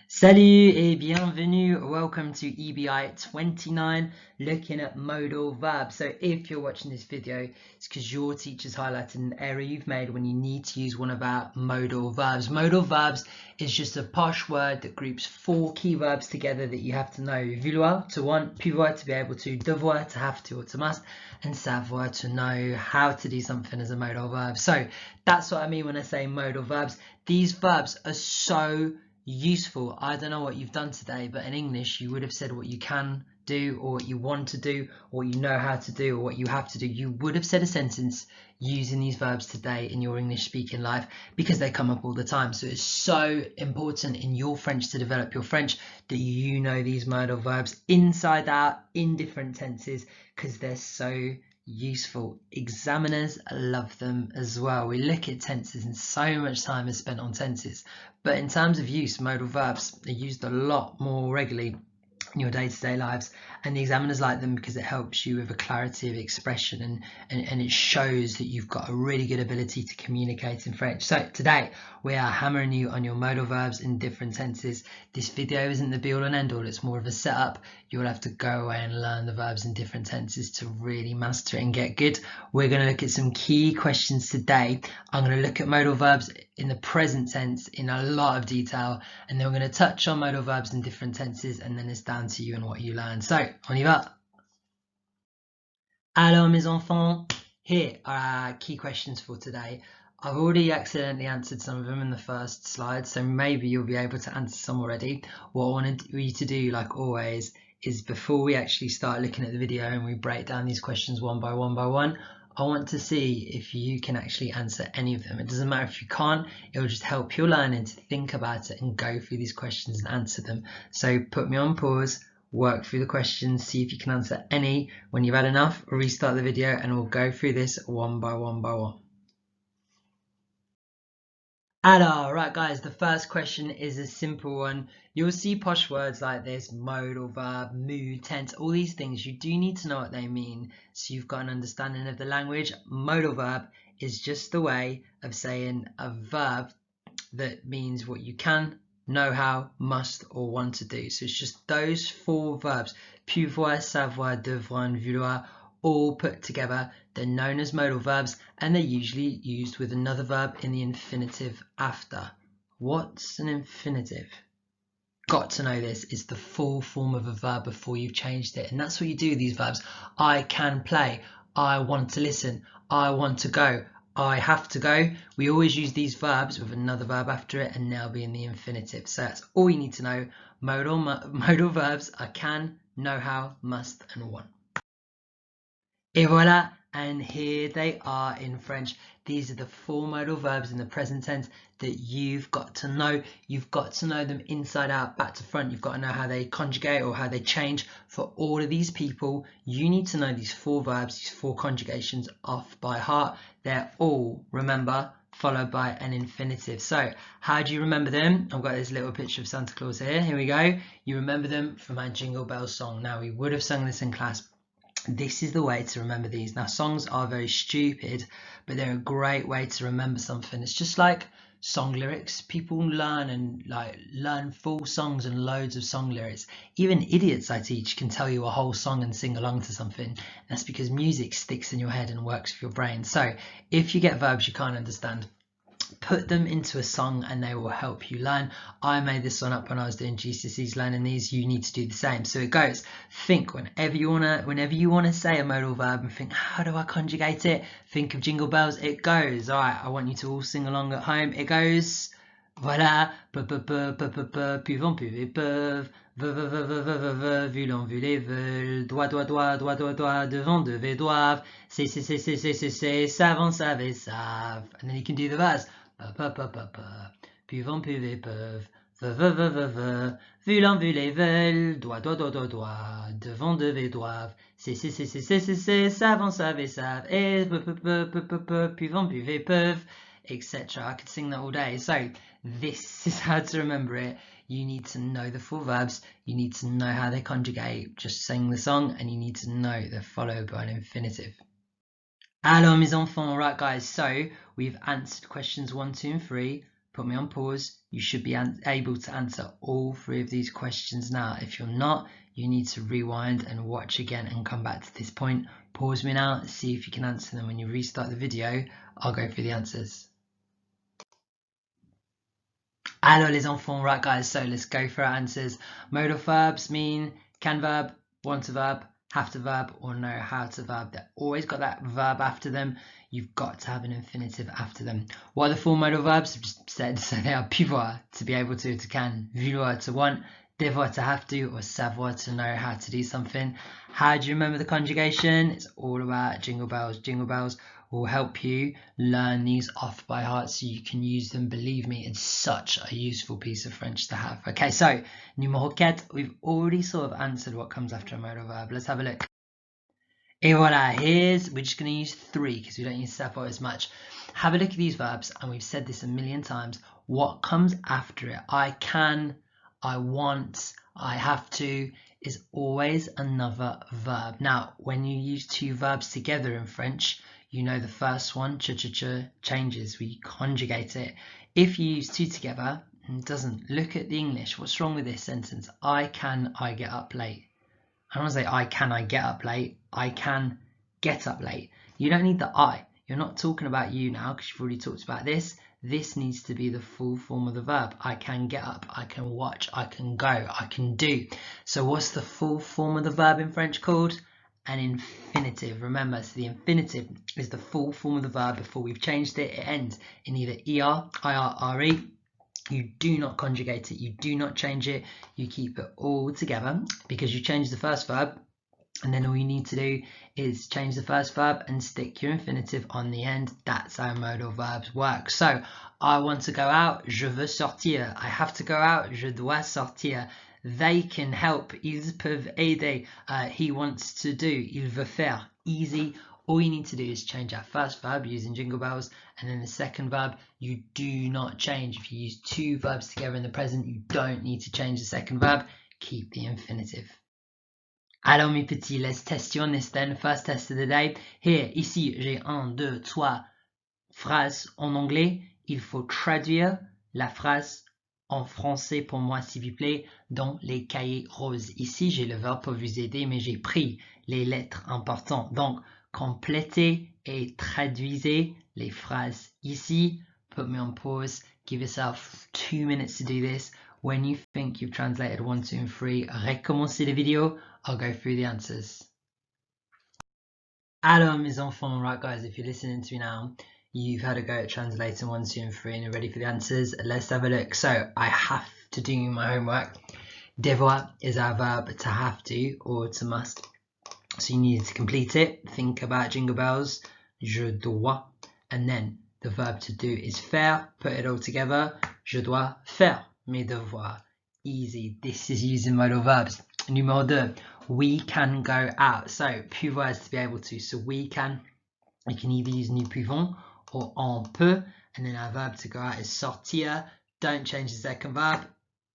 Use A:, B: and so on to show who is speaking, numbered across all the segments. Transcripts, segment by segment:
A: Salut et bienvenue. Welcome to EBI29, looking at modal verbs. So if you're watching this video, it's because your teacher's highlighted an error you've made when you need to use one of our modal verbs. Modal verbs is just a posh word that groups 4 key verbs together that you have to know. Vouloir, to want, pouvoir, to be able to, devoir, to have to or to must, and savoir, to know how to do something as a modal verb. So that's what I mean when I say modal verbs. These verbs are so useful. I don't know what you've done today, but in English you would have said what you can do or what you want to do or what you know how to do or what you have to do. You would have said a sentence using these verbs today in your English speaking life because they come up all the time. So it's so important in your French to develop your French that you know these modal verbs inside out in different tenses because they're so useful. Examiners love them as well. We look at tenses and so much time is spent on tenses, but in terms of use, modal verbs are used a lot more regularly in your day-to-day lives, and the examiners like them because it helps you with a clarity of expression and it shows that you've got a really good ability to communicate in French. So today we are hammering you on your modal verbs in different tenses. This video isn't the be-all and end-all, it's more of a setup. You'll have to go away and learn the verbs in different tenses to really master it and get good. We're going to look at some key questions today. I'm going to look at modal verbs in the present tense in a lot of detail, and then we're going to touch on modal verbs in different tenses, and then it's down to you and what you learn. So, on y va. Alors mes enfants, here are our key questions for today. I've already accidentally answered some of them in the first slide, so maybe you'll be able to answer some already. What I wanted you to do, like always, is before we actually start looking at the video and we break down these questions one by one, I want to see if you can actually answer any of them. It doesn't matter if you can't, it will just help your learning to think about it and go through these questions and answer them. So put me on pause, work through the questions, see if you can answer any. When you've had enough, restart the video and we'll go through this one by one. Alors, right guys, the first question is a simple one. You'll see posh words like this, modal verb, mood, tense, all these things. You do need to know what they mean so you've got an understanding of the language. Modal verb is just the way of saying a verb that means what you can, know how, must, or want to do. So it's just those 4 verbs, pouvoir, savoir, devoir, and vouloir, all put together. They're known as modal verbs and they're usually used with another verb in the infinitive after. What's an infinitive? Got to know this. It's the full form of a verb before you've changed it, and that's what you do with these verbs. I can play, I want to listen, I want to go, I have to go. We always use these verbs with another verb after it and now be in the infinitive. So that's all you need to know. Modal verbs are can, know how, must, and want. Et voilà, and here they are in French. These are the 4 modal verbs in the present tense that you've got to know. You've got to know them inside out, back to front. You've got to know how they conjugate or how they change. For all of these people, you need to know these 4 verbs, these 4 conjugations off by heart. They're all, remember, followed by an infinitive. So how do you remember them? I've got this little picture of Santa Claus here. Here we go. You remember them from our Jingle Bells song. Now, we would have sung this in class. This is the way to remember these. Now, songs are very stupid, but they're a great way to remember something. It's just like song lyrics. People learn full songs and loads of song lyrics. Even idiots I teach can tell you a whole song and sing along to something. That's because music sticks in your head and works with your brain. So if you get verbs you can't understand, put them into a song and they will help you learn. I made this one up when I was doing GCSEs learning these. You need to do the same. So it goes, think whenever you want to say a modal verb and think, how do I conjugate it? Think of Jingle Bells. It goes, all right, I want you to all sing along at home. It goes, voilà, pouvons, peuvent, peuvent, voulons, voulez, veulent, doit, devant, devait, doivent, c'est, savent, savent, savent. And then you can do the verse. Pouvons, peuvent, peuvent, voulons, voulez, veulent, doit, devant, devait, doivent, c'est, savent, savent, savent, et pouvons, peuvent, peuvent, etc. I could sing that all day. So this is how to remember it. You need to know the 4 verbs, you need to know how they conjugate, just sing the song, and you need to know they're followed by an infinitive. Alors mes enfants, right guys, so we've answered questions 1, 2 and 3. put me on pause. You should be able to answer all 3 of these questions now. If you're not, you need to rewind and watch again and come back to this point. Pause me now, see if you can answer them. When you restart the video, I'll go through the answers. Alors les enfants, right guys, so let's go for our answers. Modal verbs mean can verb, want to verb, have to verb, or know how to verb. They've always got that verb after them. You've got to have an infinitive after them. What are the 4 modal verbs? I've just said, so they are pouvoir, to be able to can, vouloir, to want, devoir, to have to, or savoir, to know how to do something. How do you remember the conjugation? It's all about jingle bells. Jingle bells will help you learn these off by heart so you can use them. Believe me, it's such a useful piece of French to have. Okay, so numéro 4, we've already sort of answered what comes after a modal verb. Let's have a look. Et voilà, we're just going to use 3 because we don't use savoir as much. Have a look at these verbs, and we've said this a million times. What comes after it? I can, I want, I have to is always another verb. Now, when you use 2 verbs together in French, you know the first one, changes. We conjugate it. If you use 2 together, it doesn't. Look at the English. What's wrong with this sentence? I can, I get up late. I don't want to say I can, I get up late. I can get up late. You don't need the I. You're not talking about you now because you've already talked about this. This needs to be the full form of the verb. I can get up, I can watch, I can go, I can do. So what's the full form of the verb in French called? An infinitive. Remember, so the infinitive is the full form of the verb. Before we've changed it, it ends in either ER, IR, RE. You do not conjugate it, you do not change it, you keep it all together because you change the first verb, and then all you need to do is change the first verb and stick your infinitive on the end. That's how modal verbs work. So, I want to go out, je veux sortir. I have to go out, je dois sortir. They can help, ils peuvent aider. He wants to do, il veut faire. Easy. All you need to do is change that first verb using jingle bells, and then the second verb you do not change. If you use 2 verbs together in the present, you don't need to change the second verb. Keep the infinitive. Alors mes petits, let's test you on this then. First test of the day. Here, ici, j'ai 1, 2, 3 phrases en anglais. Il faut traduire la phrase en français pour moi, s'il vous plaît, dans les cahiers roses. Ici, j'ai le verbe pour vous aider, mais j'ai pris les lettres importantes. Donc, complétez et traduisez les phrases ici. Put me on pause. Give yourself 2 minutes to do this. When you think you've translated 1, 2, and 3, recommencez la vidéo. I'll go through the answers. Alors, mes enfants, right guys, if you're listening to me now, you've had a go at translating 1, 2, and 3, and you're ready for the answers. Let's have a look. So, I have to do my homework. Devoir is our verb to have to or to must. So you need to complete it. Think about jingle bells. Je dois. And then the verb to do is faire. Put it all together. Je dois faire mes devoirs. Easy. This is using modal verbs. Numéro 2. We can go out. So pouvoir is to be able to. So we can. You can either use nous pouvons or on peut. And then our verb to go out is sortir. Don't change the second verb.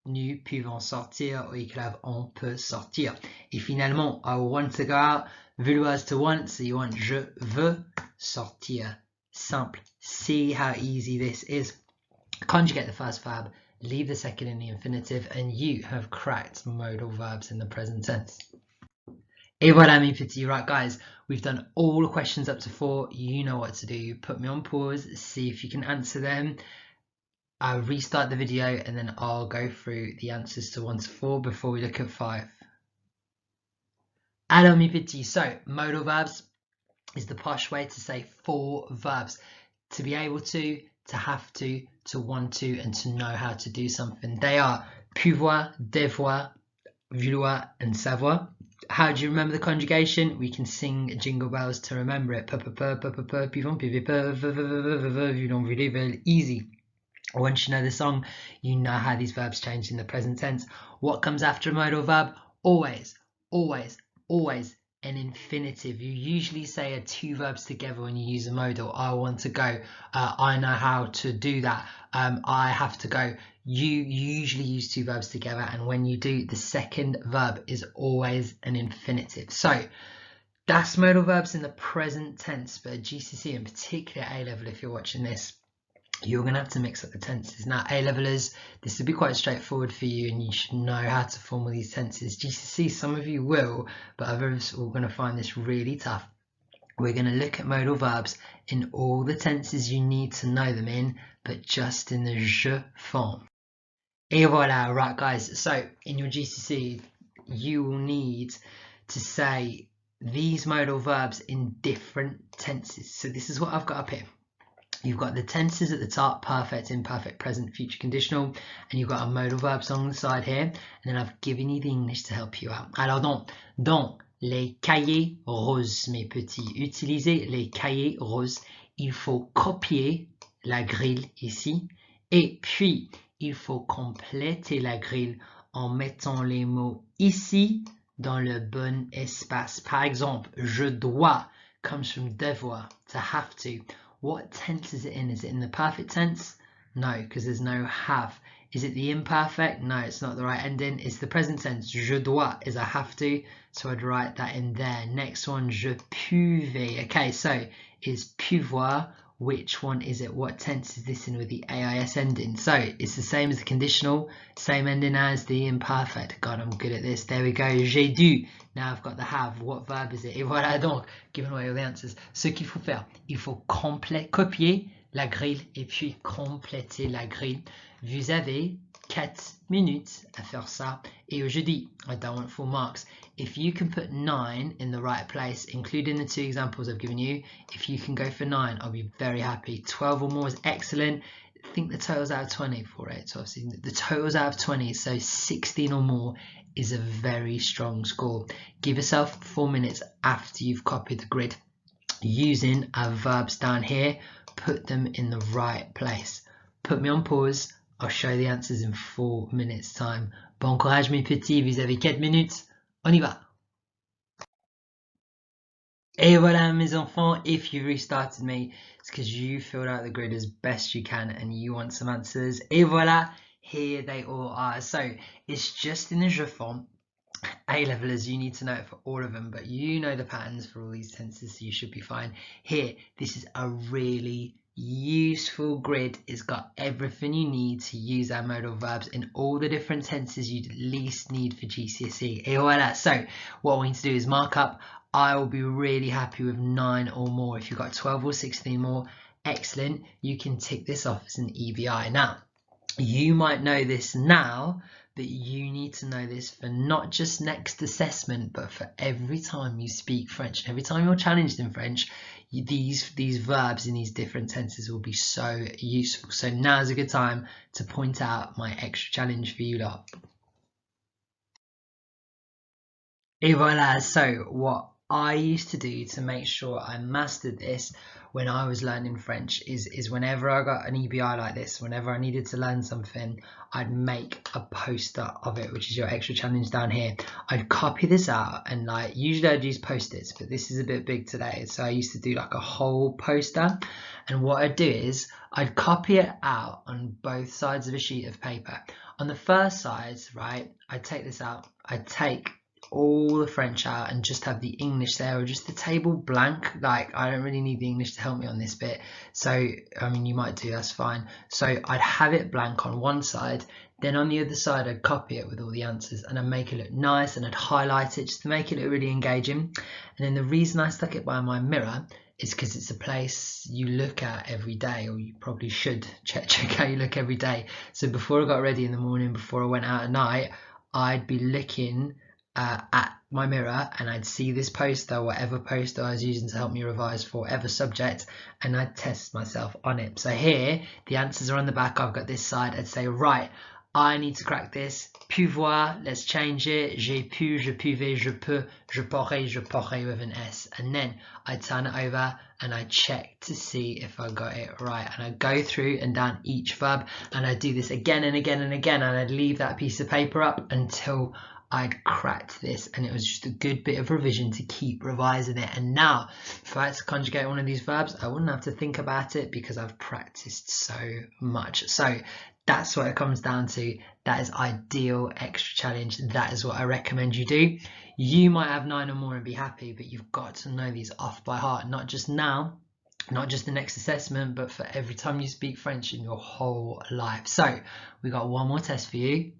A: Nous pouvons sortir, or you could have on peut sortir. Et finalement, I want to go out, vouloir is to want, so you want je veux sortir. Simple. See how easy this is. Conjugate the first verb, leave the second in the infinitive, and you have cracked modal verbs in the present tense. Et voilà mes petits. Right guys, we've done all the questions up to 4. You know what to do. Put me on pause, see if you can answer them. I'll restart the video and then I'll go through the answers to 1 to 4 before we look at 5. Alors mes petits, so modal verbs is the posh way to say 4 verbs. To be able to have to want to, and to know how to do something. They are pouvoir, devoir, vouloir, and savoir. How do you remember the conjugation? We can sing jingle bells to remember it. Easy. Once you know the song, you know how these verbs change in the present tense. What comes after a modal verb? Always, always, always an infinitive. You usually say 2 verbs together when you use a modal. I want to go. I know how to do that. I have to go. You usually use 2 verbs together, and when you do, the second verb is always an infinitive. So that's modal verbs in the present tense, but GCSE in particular A level if you're watching this. you're going to have to mix up the tenses. Now, A-levelers, this will be quite straightforward for you and you should know how to form all these tenses. GCSE, some of you will, but others are going to find this really tough. We're going to look at modal verbs in all the tenses you need to know them in, but just in the je form. Et voilà, right guys, so in your GCSE, you will need to say these modal verbs in different tenses. So this is what I've got up here. You've got the tenses at the top, perfect, imperfect, present, future conditional, and you've got a modal verbs on the side here, and then I've given you the English to help you out. Alors dans les cahiers roses, mes petits, utilisez les cahiers roses, il faut copier la grille ici, et puis il faut compléter la grille en mettant les mots ici dans le bon espace. Par exemple, je dois comes from devoir, to have to. What tense is it in? Is it in the perfect tense? No, because there's no have. Is it the imperfect? No, it's not the right ending. It's the present tense. Je dois is I have to, so I'd write that in there. Next one, je pouvais. Okay, so is pouvoir. Which one is it? What tense is this in with the AIS ending? So it's the same as the conditional, same ending as the imperfect. God, I'm good at this. There we go. J'ai dû. Now I've got the have. What verb is it? Et voilà donc, giving away all the answers. Ce qu'il faut faire, il faut copier la grille et puis compléter la grille. Vous avez 4 minutes à faire ça. Et aujourd'hui, I don't want full marks. If you can put 9 in the right place, including the 2 examples I've given you, if you can go for 9, I'll be very happy. 12 or more is excellent. I think the total's out of 20 for it. So obviously the total's out of 20, so 16 or more is a very strong score. Give yourself 4 minutes after you've copied the grid. Using our verbs down here, put them in the right place. Put me on pause. I'll show the answers in 4 minutes time. Bon courage mes petits, vous avez 4 minutes. On y va. Et voilà mes enfants, if you restarted me, it's because you filled out the grid as best you can and you want some answers. Et voilà, here they all are. So it's just in the je form. A-levelers, you need to know it for all of them, but you know the patterns for all these tenses, so you should be fine. Here, this is a really useful grid. It's got everything you need to use our modal verbs in all the different tenses you'd at least need for GCSE. Et voilà. So what we need to do is mark up. I will be really happy with 9 or more. If you've got 12 or 16 more, excellent. You can tick this off as an EBI. Now, you might know this now, but you need to know this for not just next assessment, but for every time you speak French. Every time you're challenged in French, these verbs in these different tenses will be so useful. So now's a good time to point out my extra challenge for you lot. Et voilà, so what I used to do to make sure I mastered this when I was learning French is whenever I got an EBI like this, whenever I needed to learn something, I'd make a poster of it, which is your extra challenge down here. I'd copy this out and like, usually I'd use Post-its, but this is a bit big today. So I used to do like a whole poster. And what I'd do is I'd copy it out on both sides of a sheet of paper. On the first side, right, I'd take this out, I'd take all the French out and just have the English there, or just the table blank. Like, I don't really need the English to help me on this bit, so I mean, you might do, that's fine. So I'd have it blank on one side, then on the other side I'd copy it with all the answers and I'd make it look nice and I'd highlight it just to make it look really engaging. And then the reason I stuck it by my mirror is because it's a place you look at every day, or you probably should check how you look every day. So before I got ready in the morning, before I went out at night, I'd be looking at my mirror and I'd see this poster, whatever poster I was using to help me revise for whatever subject, and I'd test myself on it. So here the answers are on the back. I've got this side. I'd say, right, I need to crack this. Pouvoir, let's change it. J'ai pu, je pouvais, je peux, je pourrais with an S. And then I turn it over and I check to see if I got it right. And I go through and down each verb and I do this again and again and again, and I'd leave that piece of paper up until I'd cracked this, and it was just a good bit of revision to keep revising it. And now if I had to conjugate one of these verbs, I wouldn't have to think about it because I've practiced so much. So that's what it comes down to. That is ideal extra challenge. That is what I recommend you do. You might have 9 or more and be happy, but you've got to know these off by heart, not just now, not just the next assessment, but for every time you speak French in your whole life. So we got one more test for you.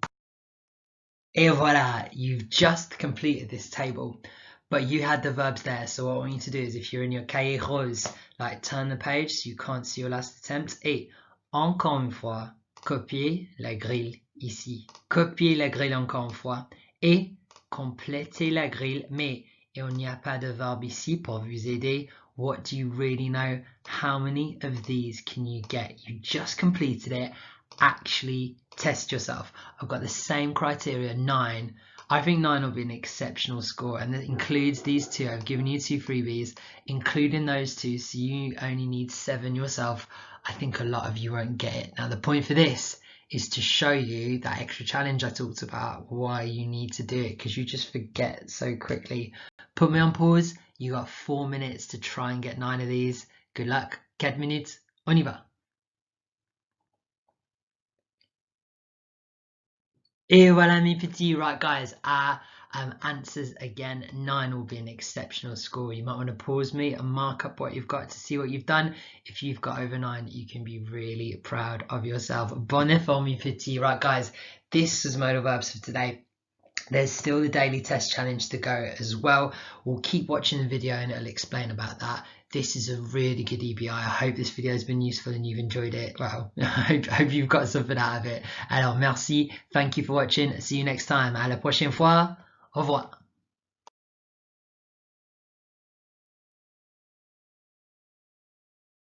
A: Et voilà, you've just completed this table, but you had the verbs there. So what I want you to do is, if you're in your cahier rose, like turn the page so you can't see your last attempt. Et encore une fois, copier la grille ici. Copier la grille encore une fois. Et compléter la grille, mais il n'y a pas de verbe ici pour vous aider. What do you really know? How many of these can you get? You just completed it. Actually test yourself. I've got the same criteria, 9. I think 9 will be an exceptional score, and that includes these two. I've given you 2 freebies, including those 2, so you only need 7 yourself. I think a lot of you won't get it. Now the point for this is to show you that extra challenge I talked about, why you need to do it, because you just forget so quickly. Put me on pause. You got 4 minutes to try and get 9 of these. Good luck. 4 minutes. On y va. Et voilà mes petits. Right guys, answers again. 9 will be an exceptional score. You might want to pause me and mark up what you've got to see what you've done. If you've got over 9, you can be really proud of yourself. Bon effort mes petits. Right guys, this was Modal Verbs for today. There's still the daily test challenge to go as well. We'll keep watching the video and it'll explain about that. This is a really good EBI. I hope this video has been useful and you've enjoyed it. Well, I hope you've got something out of it. Alors, merci. Thank you for watching. See you next time. À la prochaine fois. Au revoir.